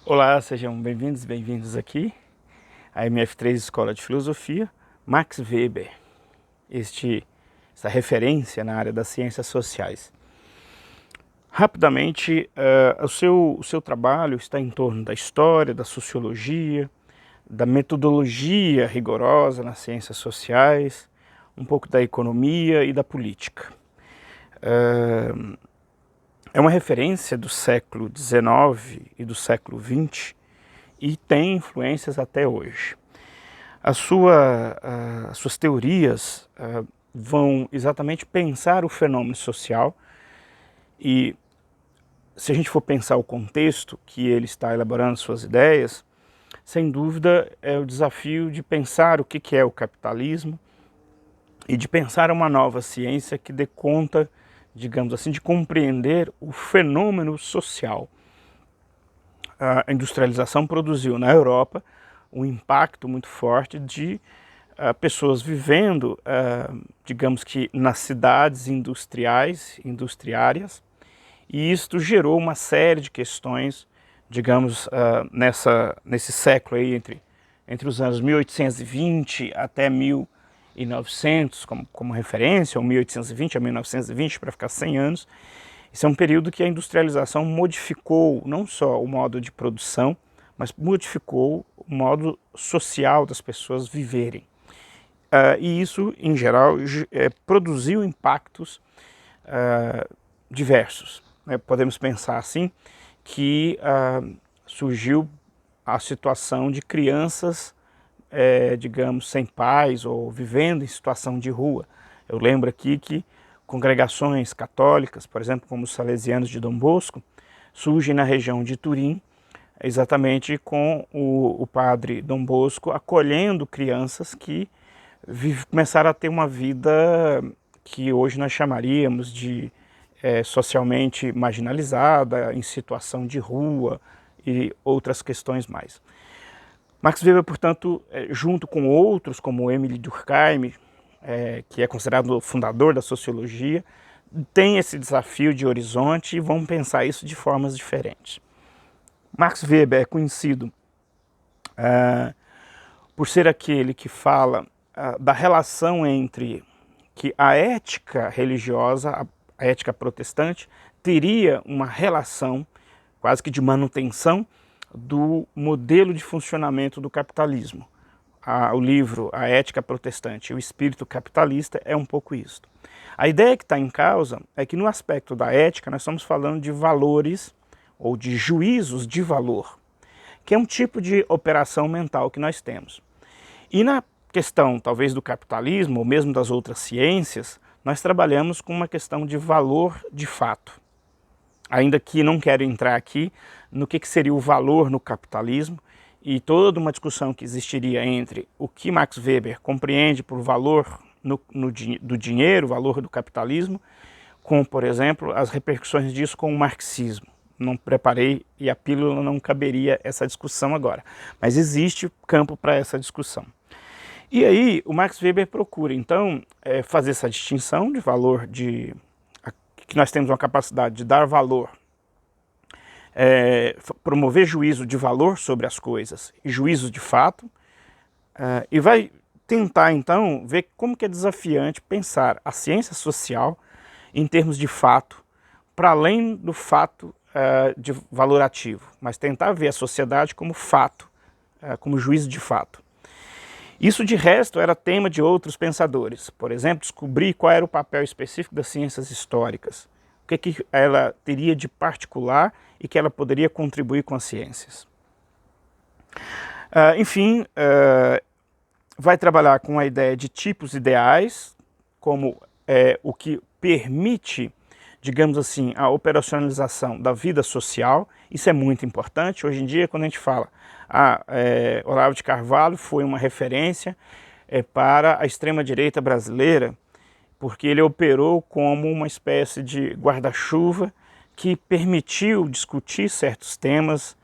Olá, sejam bem-vindos e bem-vindos aqui à MF3 Escola de Filosofia. Max Weber, essa referência na área das ciências sociais. Rapidamente, o seu trabalho está em torno da história, da sociologia, da metodologia rigorosa nas ciências sociais, um pouco da economia e da política. É uma referência do século XIX e do século XX e tem influências até hoje. As suas teorias vão exatamente pensar o fenômeno social e, se a gente for pensar o contexto que ele está elaborando suas ideias, sem dúvida é o desafio de pensar o que é o capitalismo e de pensar uma nova ciência que dê conta, digamos assim, de compreender o fenômeno social. A industrialização produziu na Europa um impacto muito forte de pessoas vivendo, digamos que nas cidades industriárias, e isto gerou uma série de questões, digamos, nesse século aí, entre os anos 1820 até 1900, como referência, ou 1820 a 1920, para ficar 100 anos. Esse é um período que a industrialização modificou não só o modo de produção, mas modificou o modo social das pessoas viverem. E isso, em geral, produziu impactos diversos. Podemos pensar assim que surgiu a situação de crianças, digamos, sem pais ou vivendo em situação de rua. Eu lembro aqui que congregações católicas, por exemplo, como os Salesianos de Dom Bosco, surgem na região de Turim, exatamente com o padre Dom Bosco acolhendo crianças que começaram a ter uma vida que hoje nós chamaríamos de socialmente marginalizada, em situação de rua e outras questões mais. Max Weber, portanto, junto com outros como Émile Durkheim, que é considerado o fundador da sociologia, tem esse desafio de horizonte e vão pensar isso de formas diferentes. Max Weber é conhecido por ser aquele que fala da relação entre que a ética religiosa, a ética protestante, teria uma relação quase que de manutenção do modelo de funcionamento do capitalismo. O livro A Ética Protestante e o Espírito Capitalista é um pouco isso. A ideia que está em causa é que no aspecto da ética nós estamos falando de valores ou de juízos de valor, que é um tipo de operação mental que nós temos. E na questão talvez do capitalismo ou mesmo das outras ciências, nós trabalhamos com uma questão de valor de fato. Ainda que não quero entrar aqui no que seria o valor no capitalismo e toda uma discussão que existiria entre o que Max Weber compreende por valor do dinheiro, o valor do capitalismo, com, por exemplo, as repercussões disso com o marxismo. Não preparei e a pílula não caberia essa discussão agora, mas existe campo para essa discussão. E aí o Max Weber procura, então, fazer essa distinção de valor, que nós temos uma capacidade de dar valor, promover juízo de valor sobre as coisas e juízo de fato, e vai tentar, então, ver como que é desafiante pensar a ciência social em termos de fato, para além do fato de valor ativo, mas tentar ver a sociedade como fato, como juízo de fato. Isso, de resto, era tema de outros pensadores. Por exemplo, descobrir qual era o papel específico das ciências históricas, o que ela teria de particular e que ela poderia contribuir com as ciências. Enfim, vai trabalhar com a ideia de tipos ideais, como o que permite, digamos assim, a operacionalização da vida social. Isso é muito importante. Hoje em dia, quando a gente fala Olavo de Carvalho foi uma referência para a extrema-direita brasileira, porque ele operou como uma espécie de guarda-chuva que permitiu discutir certos temas,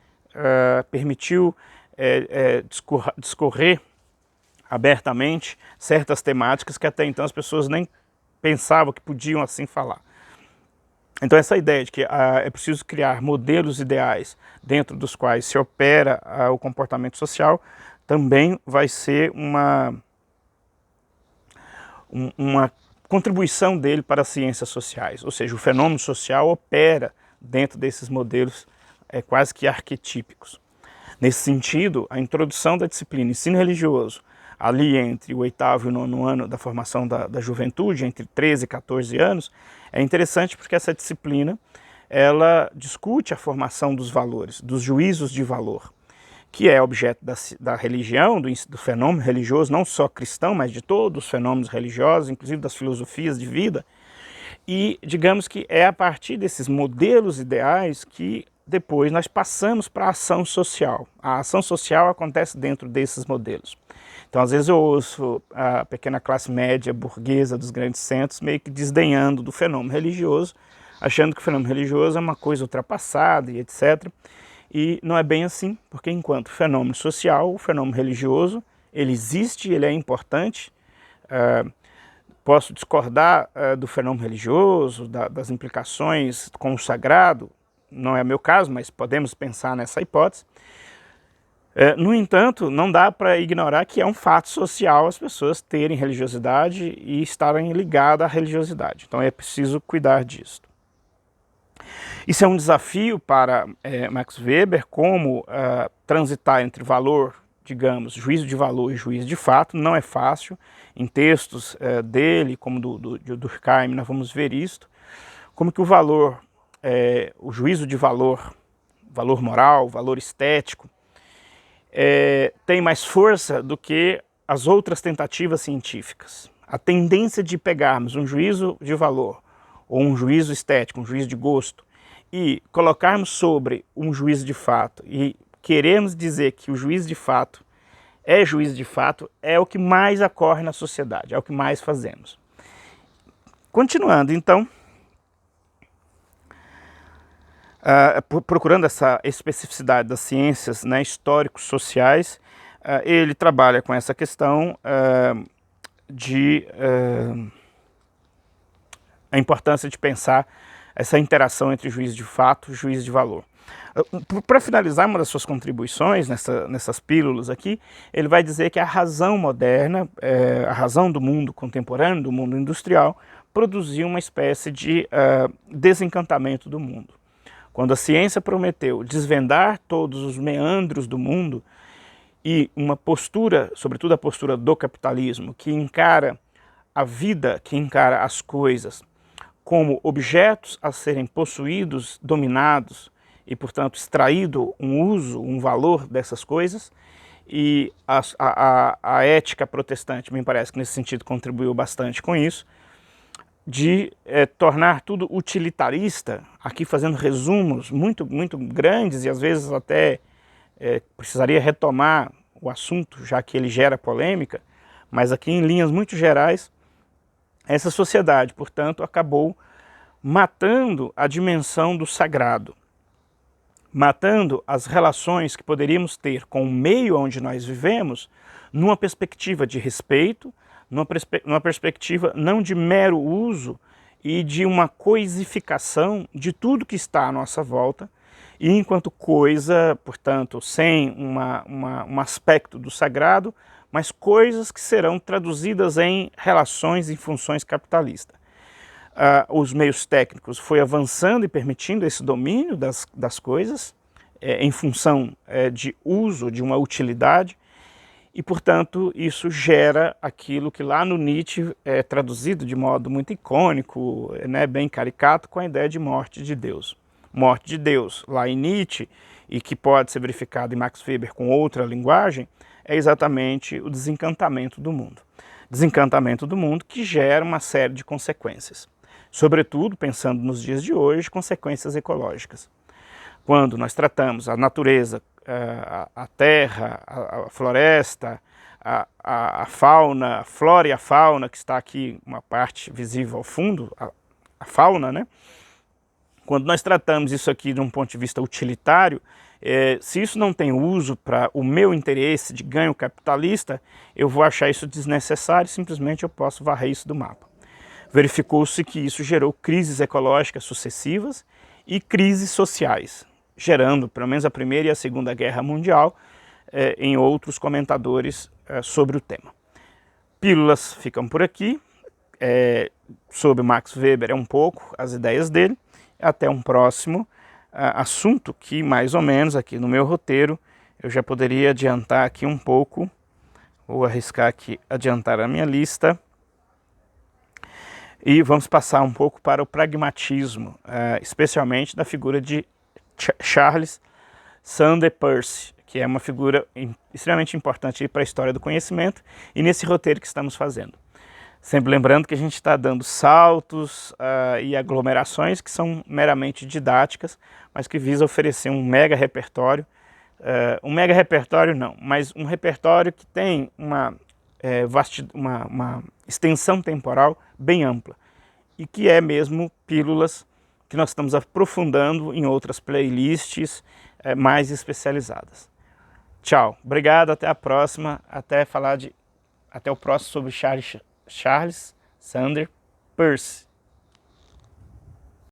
permitiu discorrer abertamente certas temáticas que até então as pessoas nem pensavam que podiam assim falar. Então essa ideia de que é preciso criar modelos ideais dentro dos quais se opera o comportamento social também vai ser uma contribuição dele para as ciências sociais, ou seja, o fenômeno social opera dentro desses modelos quase que arquetípicos. Nesse sentido, a introdução da disciplina ensino religioso, ali entre o 8º e o 9º ano da formação da juventude, entre 13 e 14 anos, é interessante porque essa disciplina ela discute a formação dos valores, dos juízos de valor, que é objeto da religião, do fenômeno religioso, não só cristão, mas de todos os fenômenos religiosos, inclusive das filosofias de vida. E digamos que é a partir desses modelos ideais que depois nós passamos para a ação social. A ação social acontece dentro desses modelos. Então, às vezes eu ouço a pequena classe média burguesa dos grandes centros meio que desdenhando do fenômeno religioso, achando que o fenômeno religioso é uma coisa ultrapassada e etc. E não é bem assim, porque enquanto fenômeno social, o fenômeno religioso, ele existe, ele é importante. Posso discordar do fenômeno religioso, das implicações com o sagrado, não é meu caso, mas podemos pensar nessa hipótese. No entanto, não dá para ignorar que é um fato social as pessoas terem religiosidade e estarem ligadas à religiosidade. Então é preciso cuidar disso. Isso é um desafio para Max Weber, como transitar entre valor, digamos, juízo de valor e juízo de fato. Não é fácil. Em textos dele, como do Durkheim, nós vamos ver isto. Como que o valor, o juízo de valor, valor moral, valor estético, tem mais força do que as outras tentativas científicas. A tendência de pegarmos um juízo de valor, ou um juízo estético, um juízo de gosto, e colocarmos sobre um juízo de fato, e queremos dizer que o juízo de fato é juízo de fato, é o que mais ocorre na sociedade, é o que mais fazemos. Continuando, então, procurando essa especificidade das ciências, né, históricos sociais, ele trabalha com essa questão a importância de pensar essa interação entre juízo de fato e juízo de valor. Para finalizar, uma das suas contribuições nessas pílulas aqui, ele vai dizer que a razão moderna, a razão do mundo contemporâneo, do mundo industrial, produziu uma espécie de desencantamento do mundo. Quando a ciência prometeu desvendar todos os meandros do mundo e uma postura, sobretudo a postura do capitalismo, que encara a vida, que encara as coisas como objetos a serem possuídos, dominados e, portanto, extraído um uso, um valor dessas coisas, e a ética protestante, me parece que nesse sentido contribuiu bastante com isso, de tornar tudo utilitarista, aqui fazendo resumos muito grandes e às vezes até precisaria retomar o assunto, já que ele gera polêmica, mas aqui em linhas muito gerais, essa sociedade, portanto, acabou matando a dimensão do sagrado, matando as relações que poderíamos ter com o meio onde nós vivemos, numa perspectiva de respeito, numa perspectiva não de mero uso e de uma coisificação de tudo que está à nossa volta, e enquanto coisa, portanto, sem um aspecto do sagrado, mas coisas que serão traduzidas em relações e funções capitalistas. Os meios técnicos foi avançando e permitindo esse domínio das coisas em função de uso, de uma utilidade, e, portanto, isso gera aquilo que lá no Nietzsche é traduzido de modo muito icônico, né, bem caricato, com a ideia de morte de Deus. Morte de Deus, lá em Nietzsche, e que pode ser verificado em Max Weber com outra linguagem, é exatamente o desencantamento do mundo. Desencantamento do mundo que gera uma série de consequências. Sobretudo, pensando nos dias de hoje, consequências ecológicas. Quando nós tratamos a natureza, a terra, a floresta, a fauna, a flora e a fauna, que está aqui uma parte visível ao fundo, a fauna, né? Quando nós tratamos isso aqui de um ponto de vista utilitário, se isso não tem uso para o meu interesse de ganho capitalista, eu vou achar isso desnecessário e simplesmente eu posso varrer isso do mapa. verificou-se que isso gerou crises ecológicas sucessivas e crises sociais, gerando pelo menos a Primeira e a Segunda Guerra Mundial, em outros comentadores sobre o tema. Pílulas ficam por aqui, sobre Max Weber é um pouco as ideias dele, até um próximo assunto que mais ou menos aqui no meu roteiro eu já poderia adiantar aqui um pouco, vou arriscar aqui adiantar a minha lista, e vamos passar um pouco para o pragmatismo, especialmente da figura de Charles Sanders Peirce, que é uma figura extremamente importante para a história do conhecimento e nesse roteiro que estamos fazendo. Sempre lembrando que a gente está dando saltos e aglomerações que são meramente didáticas, mas que visa oferecer um mega repertório. Um mega repertório não, mas um repertório que tem uma extensão temporal bem ampla e que é mesmo pílulas que nós estamos aprofundando em outras playlists mais especializadas. Tchau, obrigado, até a próxima, até o próximo sobre Charles Sanders Peirce.